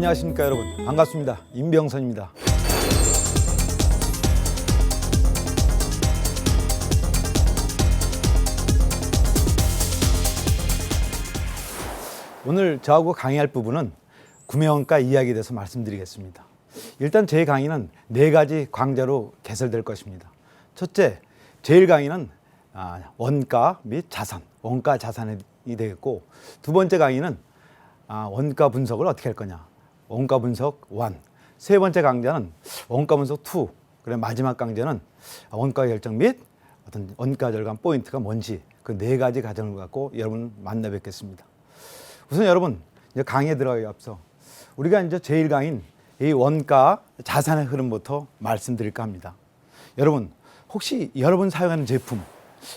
안녕하십니까 여러분, 반갑습니다. 임병선입니다. 오늘 저하고 강의할 부분은 구매원가 이야기에 대해서 말씀드리겠습니다. 일단 제 강의는 4가지 강좌로 개설될 것입니다. 첫째, 제1강의는 원가 및 자산, 원가 자산이 되겠고, 두 번째 강의는 원가 분석을 어떻게 할 거냐, 원가 분석 1. 세 번째 강좌는 원가 분석 2. 그리고 마지막 강좌는 원가 결정 및 어떤 원가 절감 포인트가 뭔지, 그 4가지 과정을 갖고 여러분 만나 뵙겠습니다. 우선 여러분, 이제 강의에 들어가기 앞서 우리가 이제 제1강인 이 원가 자산의 흐름부터 말씀드릴까 합니다. 여러분, 혹시 여러분 사용하는 제품,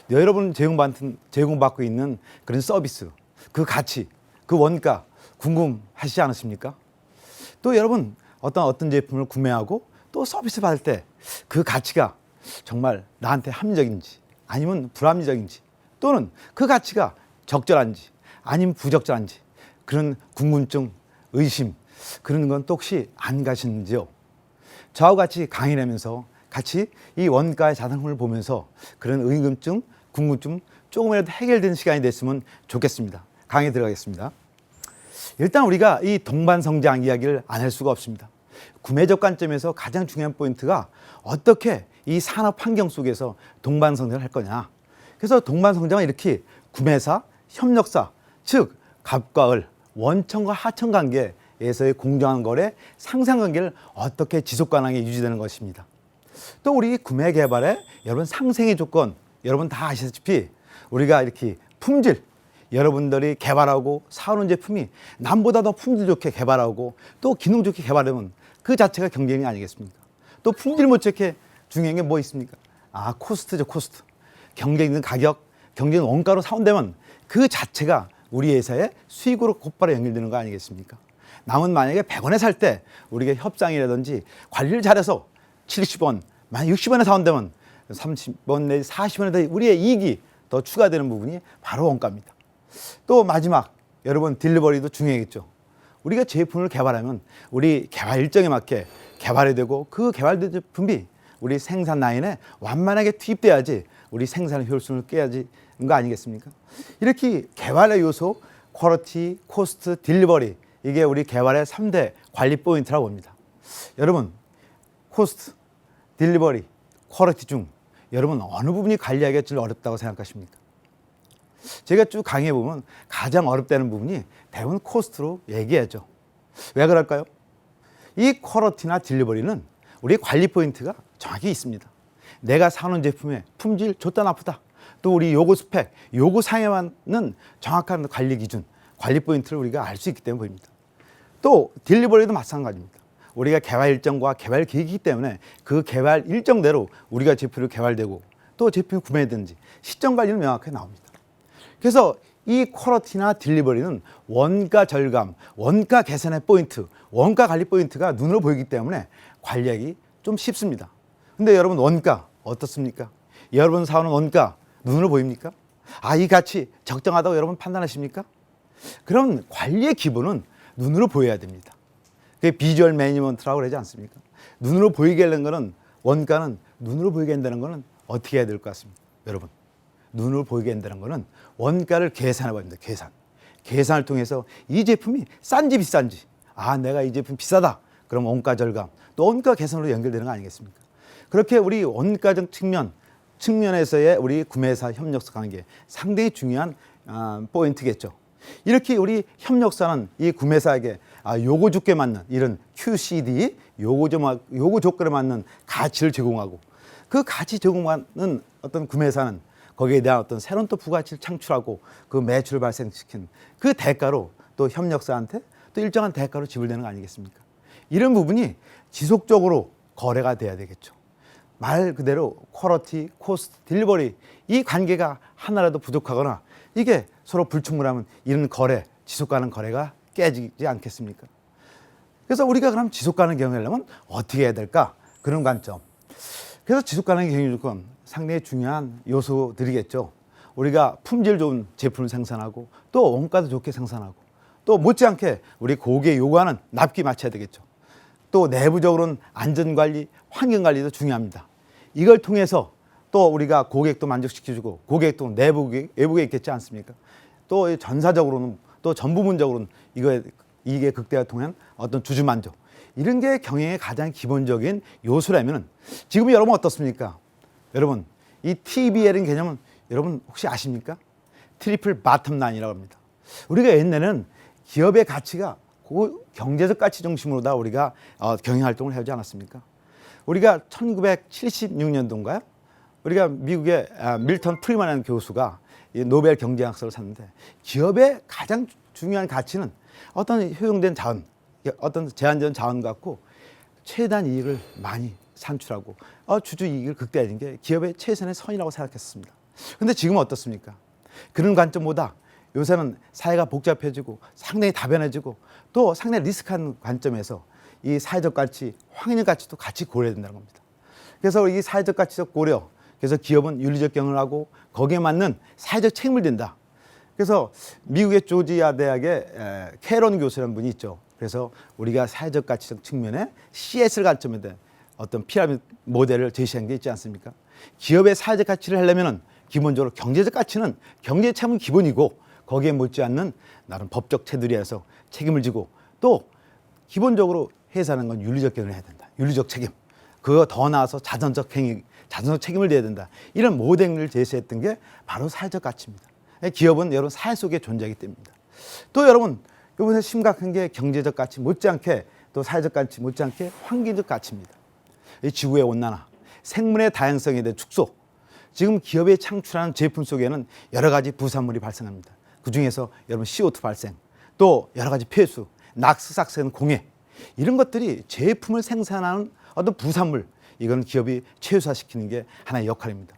여러분 제공받고 있는 그런 서비스, 그 가치, 그 원가 궁금하시지 않으십니까? 또 여러분 어떤 제품을 구매하고 또 서비스 받을 때 그 가치가 정말 나한테 합리적인지 아니면 불합리적인지, 또는 그 가치가 적절한지 아니면 부적절한지, 그런 궁금증, 의심, 그런 건 또 혹시 안 가시는지요? 저하고 같이 강의를 하면서 같이 이 원가의 자산을 보면서 그런 의금증, 궁금증 조금이라도 해결되는 시간이 됐으면 좋겠습니다. 강의에 들어가겠습니다. 일단 우리가 이 동반성장 이야기를 안 할 수가 없습니다. 구매적 관점에서 가장 중요한 포인트가 어떻게 이 산업 환경 속에서 동반성장을 할 거냐. 그래서 동반성장은 이렇게 구매사, 협력사, 즉 갑과 을, 원청과 하청 관계에서의 공정한 거래, 상생관계를 어떻게 지속 가능하게 유지되는 것입니다. 또 우리 구매 개발의 여러분 상생의 조건, 여러분 다 아시다시피 우리가 이렇게 품질, 여러분들이 개발하고 사오는 제품이 남보다 더 품질 좋게 개발하고 또 기능 좋게 개발하면 그 자체가 경쟁이 아니겠습니까? 또 품질 못 좋게 중요한 게 뭐 있습니까? 코스트죠, 코스트. 경쟁 있는 가격, 경쟁 원가로 사온다면 그 자체가 우리 회사의 수익으로 곧바로 연결되는 거 아니겠습니까? 남은 만약에 100원에 살 때 우리가 협상이라든지 관리를 잘해서 70원, 만약 60원에 사온다면 30원 내지 40원에 더 우리의 이익이 더 추가되는 부분이 바로 원가입니다. 또 마지막, 여러분 딜리버리도 중요하겠죠. 우리가 제품을 개발하면 우리 개발 일정에 맞게 개발이 되고 그 개발된 제품이 우리 생산 라인에 완만하게 투입돼야지 우리 생산의 효율성을 깨야지 거 아니겠습니까? 이렇게 개발의 요소, 퀄리티, 코스트, 딜리버리, 이게 우리 개발의 3대 관리 포인트라고 봅니다. 여러분, 코스트, 딜리버리, 퀄리티 중 여러분 어느 부분이 관리하기가 제일 어렵다고 생각하십니까? 제가 쭉 강의해 보면 가장 어렵다는 부분이 대부분 코스트로 얘기하죠. 왜 그럴까요? 이 퀄리티나 딜리버리는 우리 관리 포인트가 정확히 있습니다. 내가 사는 제품의 품질 좋다 나쁘다, 또 우리 요구 스펙, 요구 사항에 맞는 정확한 관리 기준, 관리 포인트를 우리가 알 수 있기 때문에 보입니다. 또 딜리버리도 마찬가지입니다. 우리가 개발 일정과 개발 계획이기 때문에 그 개발 일정대로 우리가 제품을 개발되고 또 제품이 구매되든지 시점 관리는 명확하게 나옵니다. 그래서 이 퀄리티나 딜리버리는 원가 절감, 원가 개선의 포인트, 원가 관리 포인트가 눈으로 보이기 때문에 관리하기 좀 쉽습니다. 근데 여러분 원가 어떻습니까? 여러분 사오는 원가 눈으로 보입니까? 이 가치 적정하다고 여러분 판단하십니까? 그럼 관리의 기본은 눈으로 보여야 됩니다. 그게 비주얼 매니지먼트라고 그러지 않습니까? 눈으로 보이게 하는 거는, 원가는 눈으로 보이게 한다는 거는 어떻게 해야 될 것 같습니까? 여러분, 눈으로 보이게 한다는 거는 원가를 계산해 봅니다. 계산을 통해서 이 제품이 싼지 비싼지, 내가 이 제품 비싸다, 그럼 원가 절감, 또 원가 개선으로 연결되는 거 아니겠습니까? 그렇게 우리 원가적 측면에서의 우리 구매사 협력사 관계, 상당히 중요한 포인트겠죠. 이렇게 우리 협력사는 이 구매사에게 요구 조건에 맞는 이런 QCD, 요구 조건에 맞는 가치를 제공하고, 그 가치 제공하는 어떤 구매사는 거기에 대한 어떤 새로운 또 부가치를 창출하고 그 매출을 발생시킨 그 대가로 또 협력사한테 또 일정한 대가로 지불되는 거 아니겠습니까? 이런 부분이 지속적으로 거래가 돼야 되겠죠. 말 그대로 퀄리티, 코스트, 딜리버리, 이 관계가 하나라도 부족하거나 이게 서로 불충분하면 이런 거래, 지속 가능 거래가 깨지지 않겠습니까? 그래서 우리가 그럼 지속 가능 경영하려면 어떻게 해야 될까? 그런 관점. 그래서 지속 가능 경영 조건 상당히 중요한 요소들이겠죠. 우리가 품질 좋은 제품을 생산하고 또 원가도 좋게 생산하고 또 못지않게 우리 고객이 요구하는 납기 맞춰야 되겠죠. 또 내부적으로는 안전관리, 환경관리도 중요합니다. 이걸 통해서 또 우리가 고객도 만족시켜주고 고객도 내부 고객, 외부 고객 있겠지 않습니까? 또 전사적으로는 또 전 부문적으로는 이게 극대화 통한 어떤 주주 만족, 이런 게 경영의 가장 기본적인 요소라면 지금 여러분 어떻습니까? 여러분 이 TBL인 개념은 여러분 혹시 아십니까? 트리플 바텀 라인이라고 합니다. 우리가 옛날에는 기업의 가치가 경제적 가치 중심으로 다 우리가 경영 활동을 해오지 않았습니까? 우리가 1976년도인가요? 우리가 미국의 밀턴 프리만이라는 교수가 노벨 경제학상을 샀는데 기업의 가장 중요한 가치는 어떤 효용된 자원, 어떤 제한된 자원 갖고 최대한 이익을 많이 산출하고 주주 이익을 극대화하는 게 기업의 최선의 선이라고 생각했습니다. 그런데 지금은 어떻습니까? 그런 관점보다 요새는 사회가 복잡해지고 상당히 다변해지고 또 상당히 리스크한 관점에서 이 사회적 가치, 환경 가치도 같이 고려해야 된다는 겁니다. 그래서 이 사회적 가치적 고려, 그래서 기업은 윤리적 경영을 하고 거기에 맞는 사회적 책임을 진다. 그래서 미국의 조지아 대학의 캐런 교수라는 분이 있죠. 그래서 우리가 사회적 가치적 측면에 CS를 관점에 대한 어떤 피라미드 모델을 제시한 게 있지 않습니까? 기업의 사회적 가치를 하려면 기본적으로 경제적 가치는 경제 책임은 기본이고 거기에 못지않는 나름 법적 테두리에서 책임을 지고 또 기본적으로 회사는 건 윤리적 경영을 해야 된다. 윤리적 책임. 그거 더 나아서 자선적 책임을 져야 된다. 이런 모델을 제시했던 게 바로 사회적 가치입니다. 기업은 여러분 사회 속에 존재하기 때문입니다. 또 여러분 이번에 심각한 게 경제적 가치 못지않게 또 사회적 가치 못지않게 환경적 가치입니다. 이 지구의 온난화, 생물의 다양성에 대한 축소. 지금 기업이 창출하는 제품 속에는 여러 가지 부산물이 발생합니다. 그중에서 여러분 CO2 발생, 또 여러 가지 폐수, 낙스삭스는 공해, 이런 것들이 제품을 생산하는 어떤 부산물, 이건 기업이 최소화시키는 게 하나의 역할입니다.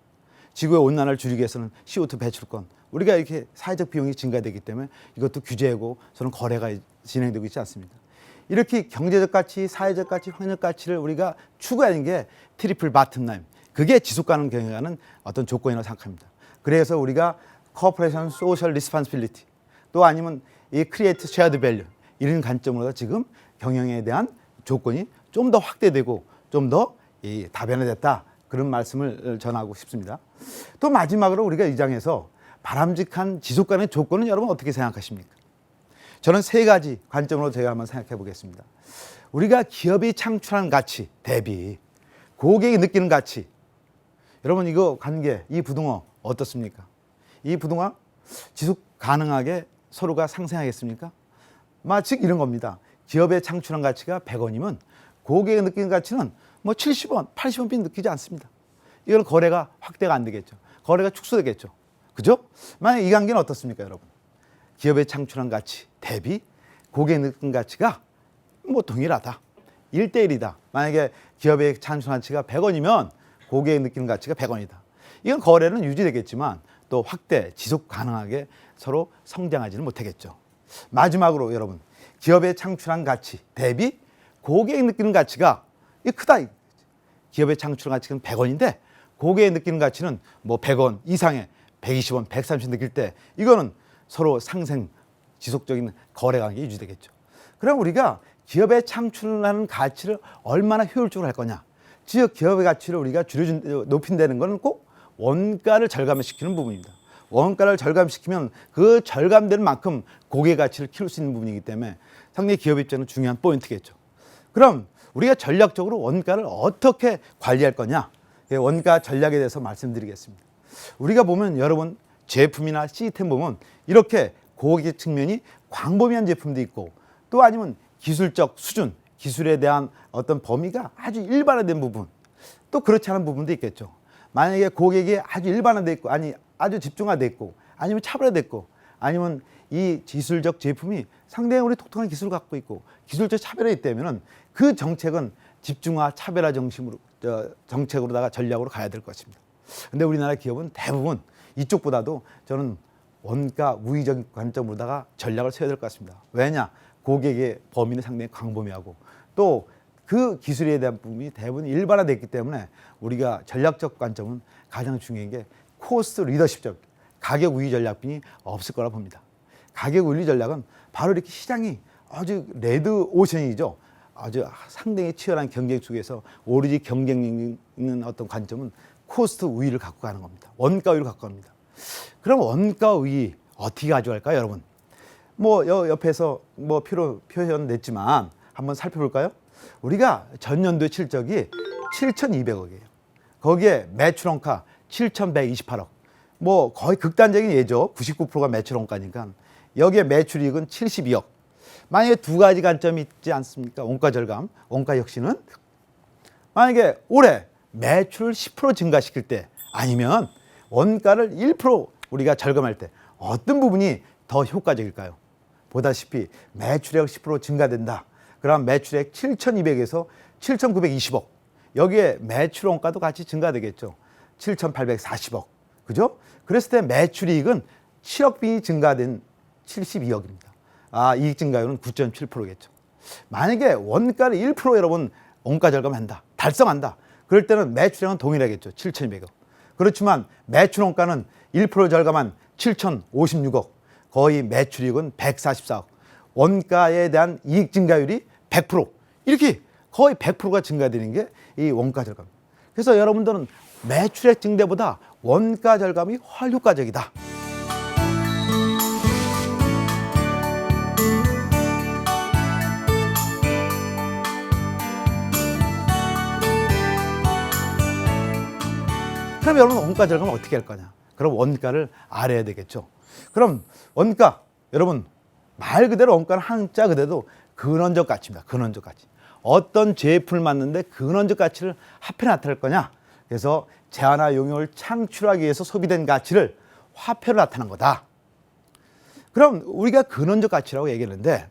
지구의 온난화를 줄이기 위해서는 CO2 배출권, 우리가 이렇게 사회적 비용이 증가되기 때문에 이것도 규제하고 저는 거래가 진행되고 있지 않습니까? 이렇게 경제적 가치, 사회적 가치, 환경적 가치를 우리가 추구하는 게 트리플 바텀 라인, 그게 지속 가능 경영하는 어떤 조건이라고 생각합니다. 그래서 우리가 코퍼레이션 소셜 리스폰시빌리티 또 아니면 이 크리에이트 쉐어드 밸류 이런 관점으로 지금 경영에 대한 조건이 좀 더 확대되고 좀 더 다변화됐다, 그런 말씀을 전하고 싶습니다. 또 마지막으로 우리가 이 장에서 바람직한 지속 가능의 조건은 여러분 어떻게 생각하십니까? 저는 세 가지 관점으로 제가 한번 생각해 보겠습니다. 우리가 기업이 창출하는 가치 대비 고객이 느끼는 가치, 여러분 이거 관계, 이 부등호 어떻습니까? 이 부등호 지속 가능하게 서로가 상생하겠습니까? 즉 이런 겁니다. 기업의 창출한 가치가 100원이면 고객이 느끼는 가치는 뭐 70원, 80원 빚 느끼지 않습니다. 이건 거래가 확대가 안 되겠죠. 거래가 축소되겠죠. 그죠? 만약 이 관계는 어떻습니까, 여러분? 기업의 창출한 가치 대비 고객이 느끼는 가치가 뭐 동일하다. 1대1이다. 만약에 기업의 창출한 가치가 100원이면 고객이 느끼는 가치가 100원이다. 이건 거래는 유지되겠지만 또 확대, 지속 가능하게 서로 성장하지는 못하겠죠. 마지막으로 여러분, 기업의 창출한 가치 대비 고객이 느끼는 가치가 크다. 기업의 창출한 가치는 100원인데 고객이 느끼는 가치는 뭐 100원 이상의 120원, 130원 느낄 때 이거는 서로 상생, 지속적인 거래 관계가 유지되겠죠. 그럼 우리가 기업의 창출하는 가치를 얼마나 효율적으로 할 거냐. 즉 기업의 가치를 우리가 높인다는 것은 꼭 원가를 절감시키는 부분입니다. 원가를 절감시키면 그 절감되는 만큼 고객 가치를 키울 수 있는 부분이기 때문에 상당히 기업 입장은 중요한 포인트겠죠. 그럼 우리가 전략적으로 원가를 어떻게 관리할 거냐, 원가 전략에 대해서 말씀드리겠습니다. 우리가 보면 여러분 제품이나 시스템 보면 이렇게 고객 측면이 광범위한 제품도 있고 또 아니면 기술적 수준, 기술에 대한 어떤 범위가 아주 일반화된 부분, 또 그렇지 않은 부분도 있겠죠. 만약에 고객이 아주 일반화돼 있고 아주 집중화돼 있고 아니면 차별화돼 있고 아니면 이 기술적 제품이 상당히 우리 독특한 기술을 갖고 있고 기술적 차별화가 있다면 그 정책은 집중화 차별화 정책으로다가 전략으로 가야 될 것입니다. 근데 우리나라 기업은 대부분 이쪽보다도 저는 원가 우위적인 관점으로다가 전략을 세워야 될 것 같습니다. 왜냐? 고객의 범위는 상당히 광범위하고 또 그 기술에 대한 부분이 대부분 일반화됐기 때문에 우리가 전략적 관점은 가장 중요한 게 코스트 리더십적 가격 우위 전략이 없을 거라 봅니다. 가격 우위 전략은 바로 이렇게 시장이 아주 레드 오션이죠. 아주 상당히 치열한 경쟁 속에서 오로지 경쟁력 있는 어떤 관점은 코스트 우위를 갖고 가는 겁니다. 원가 우위를 갖고 갑니다. 그럼 원가 우위 어떻게 가져갈까요, 여러분? 뭐 옆에서 뭐 표현 냈지만 한번 살펴볼까요? 우리가 전년도의 실적이 7,200억이에요. 거기에 매출 원가 7,128억. 뭐 거의 극단적인 예죠. 99%가 매출 원가니까. 여기에 매출이익은 72억. 만약에 두 가지 관점이 있지 않습니까? 원가 절감, 원가 혁신은 만약에 올해 매출을 10% 증가시킬 때 아니면 원가를 1% 우리가 절감할 때 어떤 부분이 더 효과적일까요? 보다시피 매출액 10% 증가된다. 그럼 매출액 7,200에서 7,920억. 여기에 매출 원가도 같이 증가되겠죠. 7,840억. 그죠? 그랬을 때 매출이익은 7억 빈이 증가된 72억입니다. 이익 증가율은 9.7%겠죠. 만약에 원가를 1% 여러분 원가 절감한다. 달성한다. 그럴 때는 매출액은 동일하겠죠. 7,200억. 그렇지만 매출 원가는 1% 절감한 7,056억. 거의 매출이익은 144억. 원가에 대한 이익 증가율이 100%. 이렇게 거의 100%가 증가되는 게 이 원가 절감. 그래서 여러분들은 매출액 증대보다 원가 절감이 훨 효과적이다. 그럼 여러분 원가 절감은 어떻게 할 거냐? 그럼 원가를 알아야 되겠죠. 그럼 원가, 여러분 말 그대로 원가는 한자 그대로 근원적 가치입니다. 근원적 가치. 어떤 제품을 만드는데 근원적 가치를 화폐로 나타낼 거냐? 그래서 재화나 용역을 창출하기 위해서 소비된 가치를 화폐로 나타난 거다. 그럼 우리가 근원적 가치라고 얘기했는데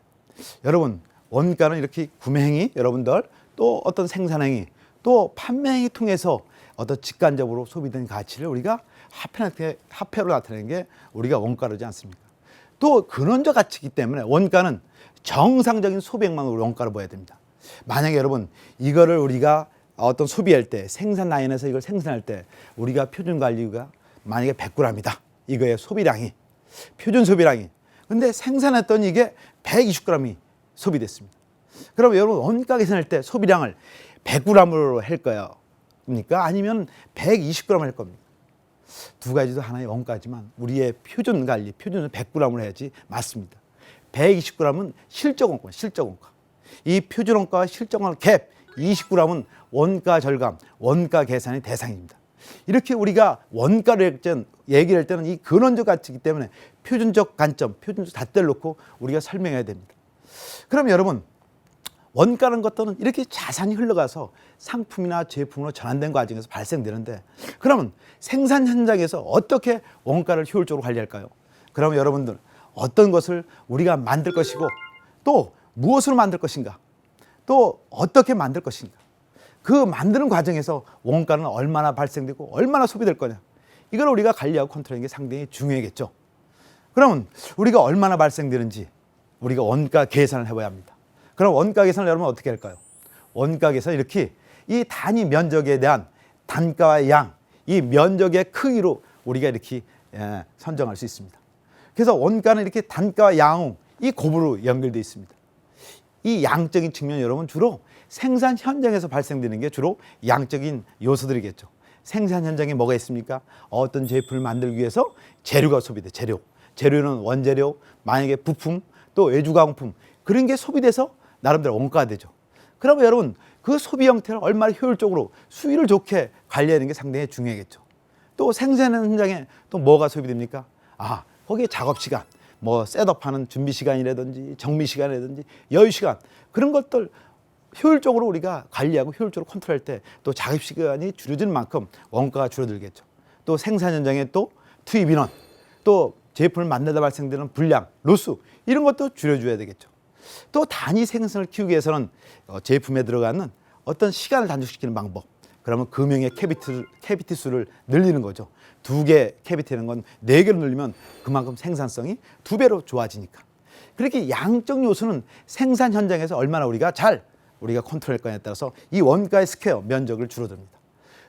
여러분 원가는 이렇게 구매행위, 여러분들 또 어떤 생산행위, 또 판매행위 통해서 어떤 직관적으로 소비된 가치를 우리가 화폐로 나타내는 게 우리가 원가로지 않습니까? 또 근원적 가치이기 때문에 원가는 정상적인 소비 행망으로 원가를 봐야 됩니다. 만약에 여러분 이거를 우리가 어떤 소비할 때 생산 라인에서 이걸 생산할 때 우리가 표준 관리가 만약에 100g이다. 이거의 소비량이 표준 소비량이. 근데 생산했더니 이게 120g이 소비됐습니다. 그럼 여러분 원가 계산할 때 소비량을 100g으로 할 거예요. 입니까? 아니면 120g 할 겁니까? 두 가지도 하나의 원가지만 우리의 표준 관리, 표준은 100g을 해야지 맞습니다. 120g은 실적 원가, 실적 원가. 이 표준 원가와 실적 원가 갭 20g은 원가 절감, 원가 계산의 대상입니다. 이렇게 우리가 원가를 얘기를 할 때는 이 근원적 가치이기 때문에 표준적 관점, 표준적 잣대를 놓고 우리가 설명해야 됩니다. 그럼 여러분 원가라는 것들은 이렇게 자산이 흘러가서 상품이나 제품으로 전환된 과정에서 발생되는데 그러면 생산 현장에서 어떻게 원가를 효율적으로 관리할까요? 그러면 여러분들 어떤 것을 우리가 만들 것이고 또 무엇으로 만들 것인가? 또 어떻게 만들 것인가? 그 만드는 과정에서 원가는 얼마나 발생되고 얼마나 소비될 거냐? 이걸 우리가 관리하고 컨트롤하는 게 상당히 중요하겠죠. 그러면 우리가 얼마나 발생되는지 우리가 원가 계산을 해봐야 합니다. 그럼 원가 계산을 여러분 어떻게 할까요? 원가 계산 이렇게 이 단위 면적에 대한 단가와 양, 이 면적의 크기로 우리가 이렇게 선정할 수 있습니다. 그래서 원가는 이렇게 단가와 양, 이 곱으로 연결되어 있습니다. 이 양적인 측면 여러분 주로 생산 현장에서 발생되는 게 주로 양적인 요소들이겠죠. 생산 현장에 뭐가 있습니까? 어떤 제품을 만들기 위해서 재료가 소비돼. 재료는 원재료, 만약에 부품, 또 외주가공품 그런 게 소비돼서 나름대로 원가가 되죠. 그러면 여러분 그 소비 형태를 얼마나 효율적으로 수위를 좋게 관리하는 게 상당히 중요하겠죠. 또 생산 현장에 또 뭐가 소비됩니까? 거기에 작업 시간, 뭐 셋업하는 준비 시간이라든지 정비 시간이라든지 여유 시간 그런 것들 효율적으로 우리가 관리하고 효율적으로 컨트롤할 때 또 작업 시간이 줄어드는 만큼 원가가 줄어들겠죠. 또 생산 현장에 또 투입 인원, 또 제품을 만들다 발생되는 불량, 로스 이런 것도 줄여줘야 되겠죠. 또 단위 생산을 키우기 위해서는 제품에 들어가는 어떤 시간을 단축시키는 방법. 그러면 금형의 캐비티 수를 늘리는 거죠. 2개 캐비티라는 건 4개로 늘리면 그만큼 생산성이 2배로 좋아지니까. 그렇게 양적 요소는 생산 현장에서 얼마나 우리가 컨트롤할 거냐에 따라서 이 원가의 스퀘어 면적을 줄어듭니다.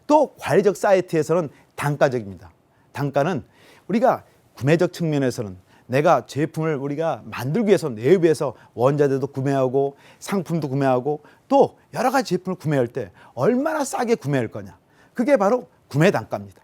또 관리적 사이트에서는 단가적입니다. 단가는 우리가 구매적 측면에서는 내가 제품을 우리가 만들기 위해서 내부에서 원자재도 구매하고 상품도 구매하고 또 여러 가지 제품을 구매할 때 얼마나 싸게 구매할 거냐. 그게 바로 구매 단가입니다.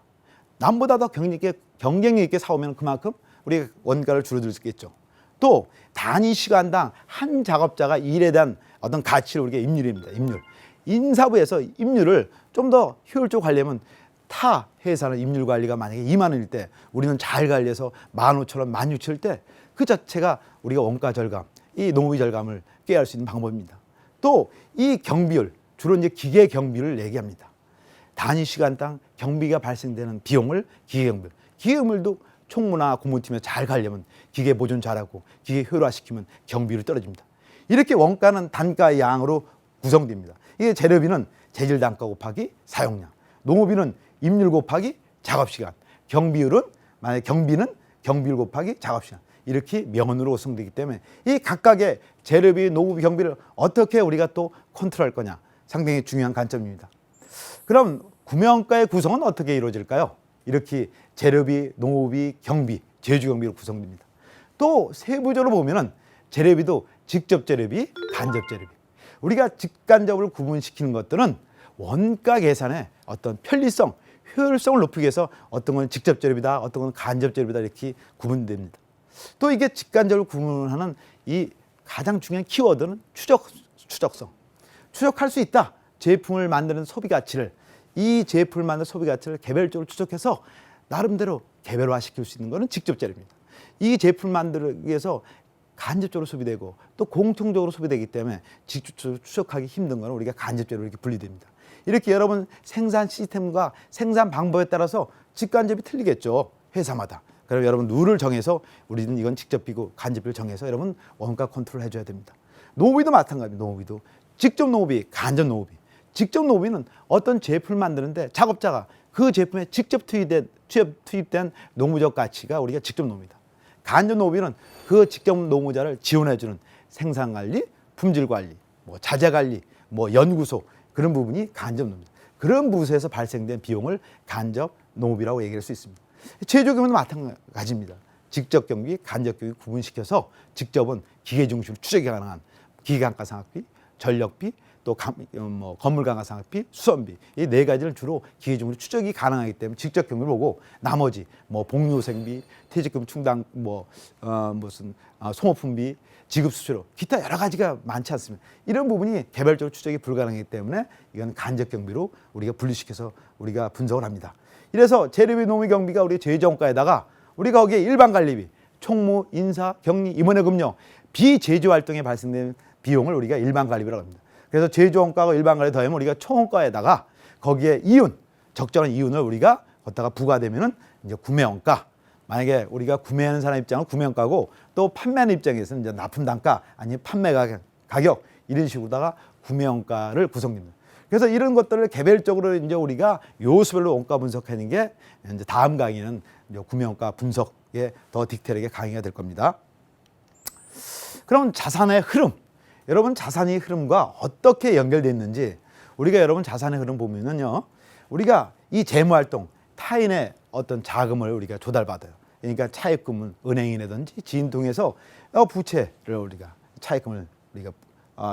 남보다 더 경쟁력 있게 사오면 그만큼 우리가 원가를 줄여들 수 있겠죠. 또 단위 시간당 한 작업자가 일에 대한 어떤 가치를 우리가 임률입니다. 임률. 인사부에서 임률을 좀 더 효율적으로 관리하면 타 회사는 임률 관리가 만약에 2만 원일 때 우리는 잘 관리해서 15,000원, 16,000원일 때 그 자체가 우리가 원가 절감, 이 노무비 절감을 꾀할 수 있는 방법입니다. 또 이 경비율, 주로 이제 기계 경비를 얘기합니다. 단위 시간당 경비가 발생되는 비용을 기계 경비. 기계 경비도 총무나 공무팀에서 잘 가려면 기계 보존 잘하고 기계 효율화시키면 경비율이 떨어집니다. 이렇게 원가는 단가의 양으로 구성됩니다. 이게 재료비는 재질 단가 곱하기 사용량, 농업비는 임률 곱하기 작업시간, 경비율은 만약에 경비는 경비율 곱하기 작업시간 이렇게 명언으로 구성되기 때문에 이 각각의 재료비, 농업비, 경비를 어떻게 우리가 또 컨트롤할 거냐 상당히 중요한 관점입니다. 그럼 구매원가의 구성은 어떻게 이루어질까요? 이렇게 재료비, 농업비, 경비, 제조경비로 구성됩니다. 또 세부적으로 보면은 재료비도 직접 재료비, 간접 재료비. 우리가 직간접을 구분시키는 것들은 원가 계산의 어떤 편리성, 효율성을 높이기 위해서 어떤 건 직접 재료비다, 어떤 건 간접 재료비다 이렇게 구분됩니다. 또 이게 직간접을 구분하는 이 가장 중요한 키워드는 추적성. 추적할 수 있다. 제품을 만드는 소비 가치를 이 제품을 만드는 소비 가치를 개별적으로 추적해서 나름대로 개별화시킬 수 있는 것은 직접 재료입니다. 이 제품을 만들기 위해서 간접적으로 소비되고 또 공통적으로 소비되기 때문에 직접적으로 추적하기 힘든 것은 우리가 간접적으로 이렇게 분리됩니다. 이렇게 여러분 생산 시스템과 생산 방법에 따라서 직간접이 틀리겠죠. 회사마다. 그럼 여러분 룰을 정해서 우리는 이건 직접비고 간접비를 정해서 여러분 원가 컨트롤 해줘야 됩니다. 농업비도 마찬가지입니다. 농업비도 직접 농업비, 간접 농업비. 직접 농업비는 어떤 제품을 만드는데 작업자가 그 제품에 직접 투입된 농무적 가치가 우리가 직접 농업이다. 간접 농업비는 그 직접 농무자를 지원해주는 생산관리, 품질관리, 뭐 자재관리, 뭐 연구소 그런 부분이 간접 농업입니다. 그런 부서에서 발생된 비용을 간접 농업이라고 얘기할 수 있습니다. 제조경비도 마찬가지입니다. 직접 경비, 간접 경비 구분시켜서 직접은 기계 중심으로 추적이 가능한 기계감가상각비, 전력비, 또 건물감가상각비, 수선비 이 네 가지를 주로 기계 중심으로 추적이 가능하기 때문에 직접 경비를 보고 나머지 뭐 복리후생비, 퇴직금 충당, 소모품비, 지급수수료 기타 여러 가지가 많지 않습니까? 이런 부분이 개별적으로 추적이 불가능하기 때문에 이건 간접 경비로 우리가 분리시켜서 우리가 분석을 합니다. 이래서 재료비, 농비, 경비가 우리 제조원가에다가 우리가 거기에 일반 관리비, 총무, 인사, 격리, 임원회 급료, 비제조 활동에 발생되는 비용을 우리가 일반 관리비라고 합니다. 그래서 제조원가하고 일반 관리 더하면 우리가 총원가에다가 거기에 이윤, 적절한 이윤을 우리가 걷다가 부과되면은 이제 구매원가. 만약에 우리가 구매하는 사람 입장은 구매원가고 또 판매하는 입장에서는 이제 납품 단가 아니면 판매 가격 이런 식으로다가 구매원가를 구성됩니다. 그래서 이런 것들을 개별적으로 이제 우리가 요소별로 원가 분석하는 게 이제 다음 강의는 이제 구매원가 분석에 더 디테일하게 강의가 될 겁니다. 그럼 자산의 흐름. 여러분 자산의 흐름과 어떻게 연결되어 있는지 우리가 여러분 자산의 흐름 보면은요. 우리가 이 재무활동, 타인의 어떤 자금을 우리가 조달받아요. 그러니까 차입금은 은행이라든지 지인 통해서 부채를 우리가 차입금을 우리가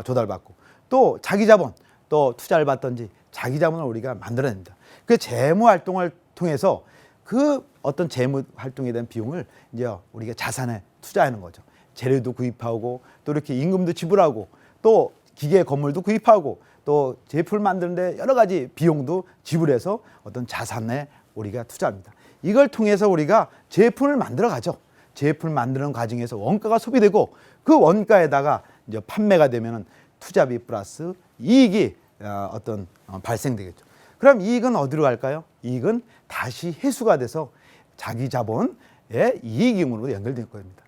조달받고 또 자기 자본 또 투자를 받든지 자기 자본을 우리가 만들어냅니다. 그 재무 활동을 통해서 그 어떤 재무 활동에 대한 비용을 이제 우리가 자산에 투자하는 거죠. 재료도 구입하고 또 이렇게 임금도 지불하고 또 기계 건물도 구입하고 또 제품을 만드는데 여러 가지 비용도 지불해서 어떤 자산에 우리가 투자합니다. 이걸 통해서 우리가 제품을 만들어 가죠. 제품을 만드는 과정에서 원가가 소비되고 그 원가에다가 이제 판매가 되면은 투자비 플러스 이익이 발생되겠죠. 그럼 이익은 어디로 갈까요? 이익은 다시 회수가 돼서 자기 자본의 이익임으로 연결될 겁니다.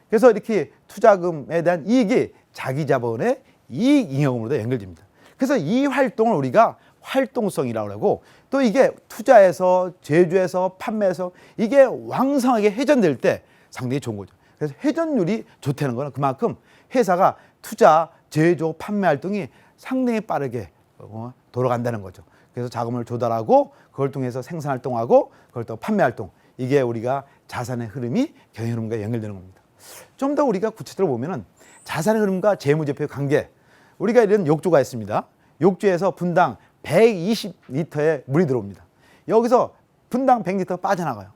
그래서 이렇게 투자금에 대한 이익이 자기 자본의 이익 잉여금으로 연결됩니다. 그래서 이 활동을 우리가 활동성이라고 하고 또 이게 투자해서 제조해서 판매해서 이게 왕성하게 회전될 때 상당히 좋은 거죠. 그래서 회전율이 좋다는 거는 그만큼 회사가 투자, 제조, 판매 활동이 상당히 빠르게 돌아간다는 거죠. 그래서 자금을 조달하고 그걸 통해서 생산 활동하고 그걸 또 판매 활동 이게 우리가 자산의 흐름이 경영 흐름과 연결되는 겁니다. 좀 더 우리가 구체적으로 보면은 자산의 흐름과 재무제표의 관계, 우리가 이런 욕조가 있습니다. 욕조에서 분당 120리터의 물이 들어옵니다. 여기서 분당 100리터가 빠져나가요.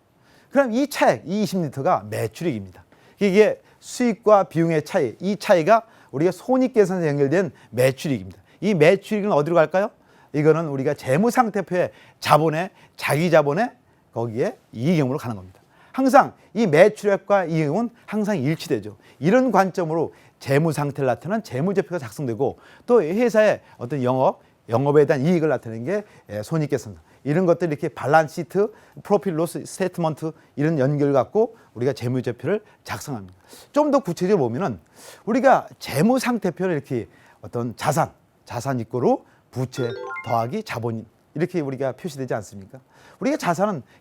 그럼 이 차액, 이 20리터가 매출액입니다. 이게 수익과 비용의 차이, 이 차이가 우리가 손익계산에 연결된 매출익입니다. 이 매출익은 어디로 갈까요? 이거는 우리가 재무상태표의 자본의 자기 자본의 거기에 이익형으로 가는 겁니다. 항상 이 매출액과 이익은 항상 일치되죠. 이런 관점으로 재무상태를 나타내는 재무제표가 작성되고 또 회사의 어떤 영업에 대한 이익을 나타내는 게 손익계산. 이런 것들 이렇게 밸런스 시트, 프로필 로스 스테이트먼트 이런 연결 갖고 우리가 재무제표를 작성합니다. 좀 더 구체적으로 보면은 우리가 재무상태표를 이렇게 어떤 자산 이꼬로 부채 더하기 자본 이렇게 우리가 표시되지 않습니까? 우리가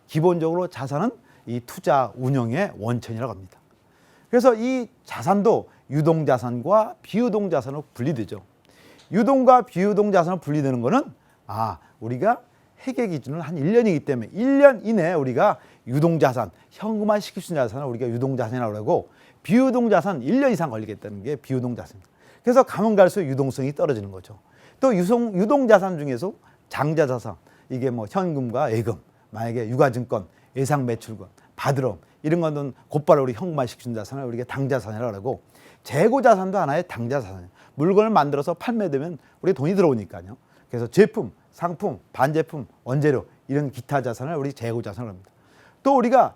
기본적으로 자산은 이 투자 운영의 원천이라고 합니다. 그래서 이 자산도 유동자산과 비유동자산으로 분리되죠. 유동과 비유동자산으로 분리되는 거는 우리가 회계 기준은 한 1년이기 때문에 1년 이내에 우리가 유동자산, 현금화 시킬 수 있는 자산을 우리가 유동자산이라고 하고 비유동자산 1년 이상 걸리겠다는 게 비유동자산입니다. 그래서 가면 갈수록 유동성이 떨어지는 거죠. 또 유동자산 중에서 장자자산, 이게 뭐 현금과 예금, 만약에 유가증권, 예상매출권, 바드럼 이런 거는 곧바로 우리 현금화 시키는 자산을 우리가 당자산이라고 하고 재고자산도 하나의 당자자산이에요. 물건을 만들어서 판매되면 우리 돈이 들어오니까요. 그래서 제품, 상품, 반제품, 원재료 이런 기타 자산을 우리 재고자산을 합니다. 또 우리가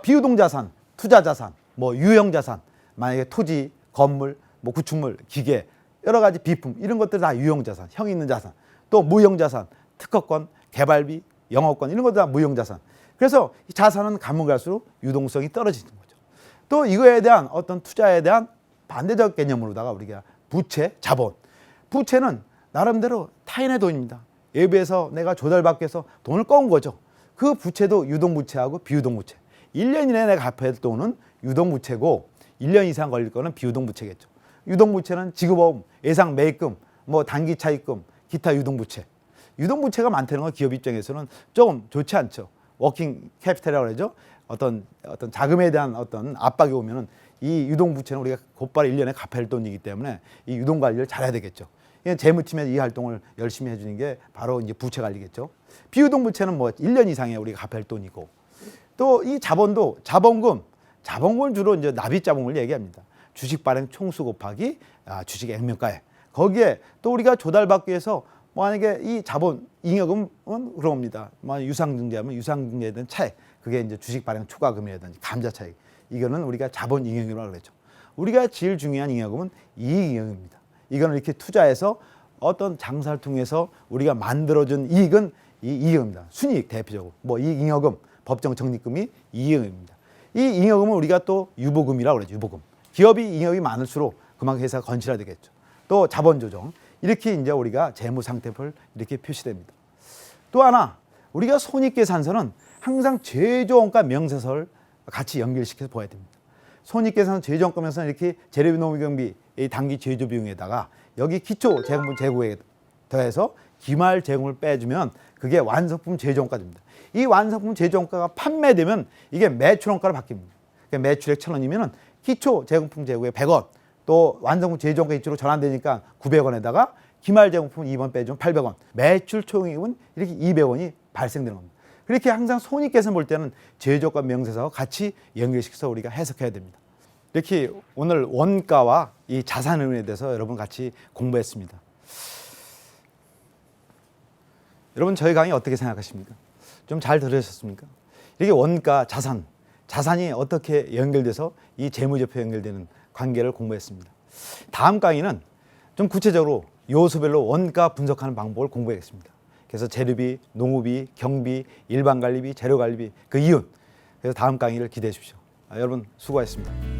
비유동자산, 투자자산, 뭐 유형자산, 만약에 토지, 건물, 뭐 구축물, 기계, 여러 가지 비품 이런 것들 다 유형자산, 형 있는 자산. 또 무형자산, 특허권, 개발비, 영업권 이런 것도 다 무형자산. 그래서 이 자산은 가면 갈수록 유동성이 떨어지는 거죠. 또 이거에 대한 어떤 투자에 대한 반대적 개념으로다가 우리가 부채, 자본. 부채는 나름대로 타인의 돈입니다. 예비해서 내가 조달받기 위해서 돈을 꺼온 거죠. 그 부채도 유동부채하고 비유동부채. 1년 이내에 내가 갚아야 될 돈은 유동부채고 1년 이상 걸릴 거는 비유동부채겠죠. 유동부채는 지급보험, 예상 매입금, 뭐 단기 차입금, 기타 유동부채. 유동부채가 많다는 건 기업 입장에서는 조금 좋지 않죠. 워킹 캐피탈이라고 그러죠. 어떤 자금에 대한 어떤 압박이 오면은 이 유동부채는 우리가 곧바로 1년에 갚아야 할 돈이기 때문에 이 유동 관리를 잘해야 되겠죠. 재무팀의 이 활동을 열심히 해주는 게 바로 이제 부채 관리겠죠. 비유동부채는 뭐 1년 이상에 우리가 갚아야 할 돈이고 또 이 자본도 자본금을 주로 이제 납입자본을 얘기합니다. 주식 발행 총수 곱하기 주식 액면가액. 거기에 또 우리가 조달받기 위해서 만약에 이 자본 잉여금은 그런 겁니다. 유상증자하면 유상증자에 대한 차액. 그게 이제 주식 발행 초과금이라든지 감자 차익. 이거는 우리가 자본 잉여금이라고 그랬죠. 우리가 제일 중요한 잉여금은 이익 잉여금입니다. 이거는 이렇게 투자해서 어떤 장사를 통해서 우리가 만들어준 이익은 이 이익입니다. 순이익 대표적으로. 뭐 이익 잉여금, 법정 적립금이 이익입니다. 이 잉여금은 우리가 또 유보금이라고 그러죠. 유보금. 기업이 잉여금이 많을수록 그만큼 회사가 건실화되겠죠. 또 자본 조정. 이렇게 이제 우리가 재무 상태표를 이렇게 표시됩니다. 또 하나 우리가 손익계산서는 항상 제조원가 명세서를 같이 연결시켜서 보아야 됩니다. 손익계산서 제조원가 명세서는 이렇게 재료비 노무경비 단기 제조 비용에다가 여기 기초 재고분 재고에 더해서 기말 재고를 빼주면 그게 완성품 제조원가입니다. 이 완성품 제조원가가 판매되면 이게 매출원가로 바뀝니다. 그러니까 매출액 1,000원이면은 기초 제공품 재고에 100원, 또 완성품 제조원가 이쪽으로 전환되니까 900원에다가 기말 제공품 2번 빼주면 800원, 매출 총액은 이렇게 200원이 발생되는 겁니다. 그렇게 항상 손익계산 볼 때는 제조가 명세서와 같이 연결시켜서 우리가 해석해야 됩니다. 이렇게 오늘 원가와 이 자산에 대해서 여러분 같이 공부했습니다. 여러분 저희 강의 어떻게 생각하십니까? 좀 잘 들으셨습니까? 이게 원가, 자산이 어떻게 연결돼서 이 재무제표 연결되는 관계를 공부했습니다. 다음 강의는 좀 구체적으로 요소별로 원가 분석하는 방법을 공부하겠습니다. 그래서 재료비, 농후비, 경비, 일반관리비, 재료관리비 그 이윤. 그래서 다음 강의를 기대해 주십시오. 여러분 수고하셨습니다.